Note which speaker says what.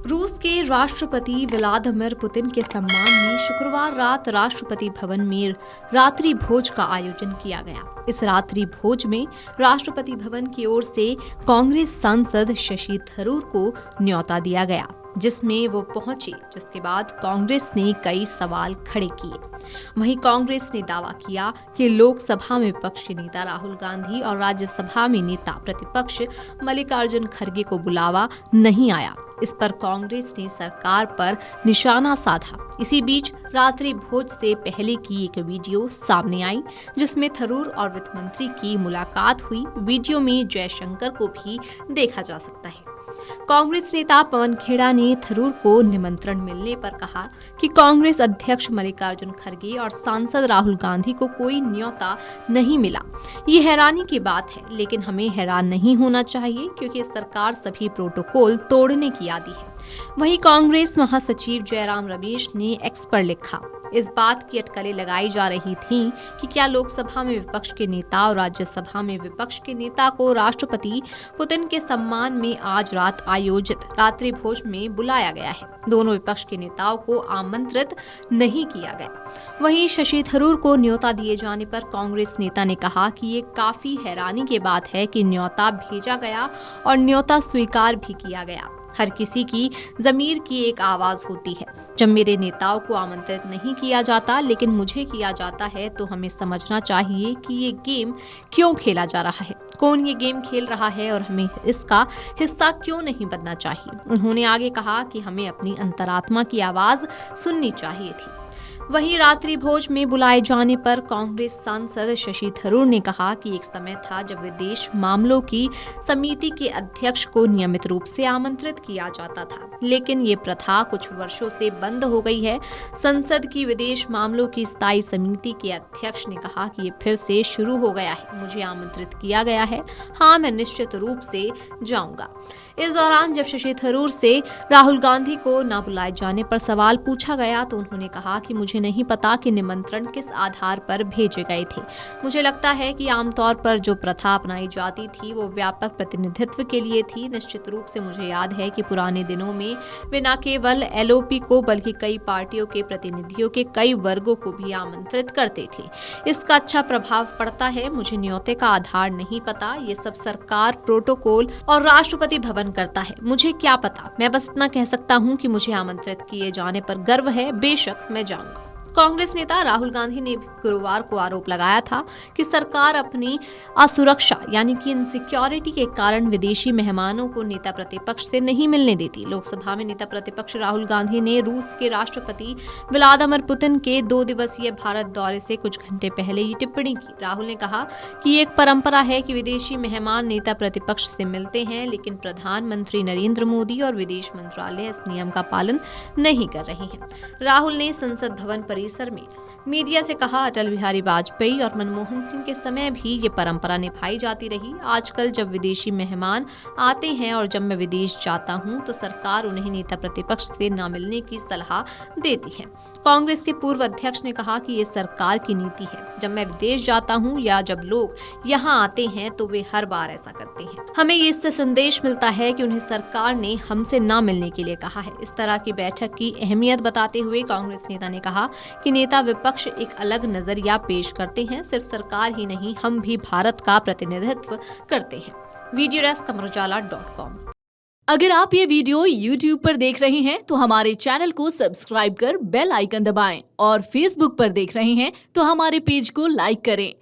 Speaker 1: रूस के राष्ट्रपति व्लादिमीर पुतिन के सम्मान में शुक्रवार रात राष्ट्रपति भवन में रात्रि भोज का आयोजन किया गया। इस रात्रि भोज में राष्ट्रपति भवन की ओर से कांग्रेस सांसद शशि थरूर को न्योता दिया गया, जिसमें वो पहुंचे, जिसके बाद कांग्रेस ने कई सवाल खड़े किए। वहीं कांग्रेस ने दावा किया कि लोकसभा में विपक्ष के नेता राहुल गांधी और राज्यसभा में नेता प्रतिपक्ष मल्लिकार्जुन खड़गे को बुलावा नहीं आया। इस पर कांग्रेस ने सरकार पर निशाना साधा। इसी बीच रात्रि भोज से पहले की एक वीडियो सामने आई, जिसमें थरूर और वित्त मंत्री की मुलाकात हुई। वीडियो में जयशंकर को भी देखा जा सकता है। कांग्रेस नेता पवन खेड़ा ने थरूर को निमंत्रण मिलने पर कहा कि कांग्रेस अध्यक्ष मल्लिकार्जुन खड़गे और सांसद राहुल गांधी को कोई न्योता नहीं मिला। ये हैरानी की बात है, लेकिन हमें हैरान नहीं होना चाहिए, क्योंकि सरकार सभी प्रोटोकॉल तोड़ने की आदी है। वहीं कांग्रेस महासचिव जयराम रमेश ने एक्स पर लिखा, इस बात की अटकलें लगाई जा रही थीं कि क्या लोकसभा में विपक्ष के नेता और राज्यसभा में विपक्ष के नेता को राष्ट्रपति पुतिन के सम्मान में आज रात आयोजित रात्रि भोज में बुलाया गया है। दोनों विपक्ष के नेताओं को आमंत्रित नहीं किया गया। वहीं शशि थरूर को न्योता दिए जाने पर कांग्रेस नेता ने कहा कि ये काफी हैरानी की बात है कि न्योता भेजा गया और न्योता स्वीकार भी किया गया। हर किसी की ज़मीर की एक आवाज़ होती है। जब मेरे नेताओं को आमंत्रित नहीं किया जाता लेकिन मुझे किया जाता है, तो हमें समझना चाहिए कि ये गेम क्यों खेला जा रहा है, कौन ये गेम खेल रहा है और हमें इसका हिस्सा क्यों नहीं बनना चाहिए। उन्होंने आगे कहा कि हमें अपनी अंतरात्मा की आवाज़ सुननी चाहिए थी। वहीं रात्रि भोज में बुलाए जाने पर कांग्रेस सांसद शशि थरूर ने कहा कि एक समय था जब विदेश मामलों की समिति के अध्यक्ष को नियमित रूप से आमंत्रित किया जाता था, लेकिन ये प्रथा कुछ वर्षों से बंद हो गई है। संसद की विदेश मामलों की स्थायी समिति के अध्यक्ष ने कहा कि ये फिर से शुरू हो गया है। मुझे आमंत्रित किया गया है, हाँ, मैं निश्चित रूप से जाऊंगा। इस दौरान जब शशि थरूर से राहुल गांधी को न बुलाए जाने पर सवाल पूछा गया, तो उन्होंने कहा कि मुझे नहीं पता कि निमंत्रण किस आधार पर भेजे गए थे। मुझे लगता है कि आमतौर पर जो प्रथा अपनाई जाती थी वो व्यापक प्रतिनिधित्व के लिए थी। निश्चित रूप से मुझे याद है कि पुराने दिनों में वे न केवल एलओपी को बल्कि कई पार्टियों के प्रतिनिधियों के कई वर्गों को भी आमंत्रित करते थे। इसका अच्छा प्रभाव पड़ता है। मुझे न्योते का आधार नहीं पता, ये सब सरकार, प्रोटोकॉल और राष्ट्रपति भवन करता है। मुझे क्या पता, मैं बस इतना कह सकता हूँ कि मुझे आमंत्रित किए जाने पर गर्व है। बेशक मैं जाऊंगा। कांग्रेस नेता राहुल गांधी ने गुरुवार को आरोप लगाया था कि सरकार अपनी असुरक्षा यानी कि इनसिक्योरिटी के कारण विदेशी मेहमानों को नेता प्रतिपक्ष से नहीं मिलने देती। लोकसभा में नेता प्रतिपक्ष राहुल गांधी ने रूस के राष्ट्रपति व्लादिमीर पुतिन के 2 दिवसीय भारत दौरे से कुछ घंटे पहले ये टिप्पणी की। राहुल ने कहा कि एक परंपरा है कि विदेशी मेहमान नेता प्रतिपक्ष से मिलते हैं, लेकिन प्रधानमंत्री नरेंद्र मोदी और विदेश मंत्रालय इस नियम का पालन नहीं कर रही है। राहुल ने संसद भवन परिसर में मीडिया से कहा, अटल बिहारी वाजपेयी और मनमोहन सिंह के समय भी ये परंपरा निभाई जाती रही। आजकल जब विदेशी मेहमान आते हैं और जब मैं विदेश जाता हूं, तो सरकार उन्हें नेता प्रतिपक्ष से न मिलने की सलाह देती है। कांग्रेस के पूर्व अध्यक्ष ने कहा कि ये सरकार की नीति है। जब मैं विदेश जाता हूं या जब लोग यहाँ आते हैं, तो वे हर बार ऐसा करते हैं। हमें ये इससे संदेश मिलता है कि उन्हें सरकार ने हमसे न मिलने के लिए कहा है। इस तरह की बैठक की अहमियत बताते हुए कांग्रेस नेता ने कहा कि नेता विपक्ष एक अलग नजरिया पेश करते हैं। सिर्फ सरकार ही नहीं, हम भी भारत का प्रतिनिधित्व करते हैं। वीडियो डेस्क अमरउजाला.com।
Speaker 2: अगर आप ये वीडियो YouTube पर देख रहे हैं तो हमारे चैनल को सब्सक्राइब कर बेल आइकन दबाएं, और Facebook पर देख रहे हैं तो हमारे पेज को लाइक करें।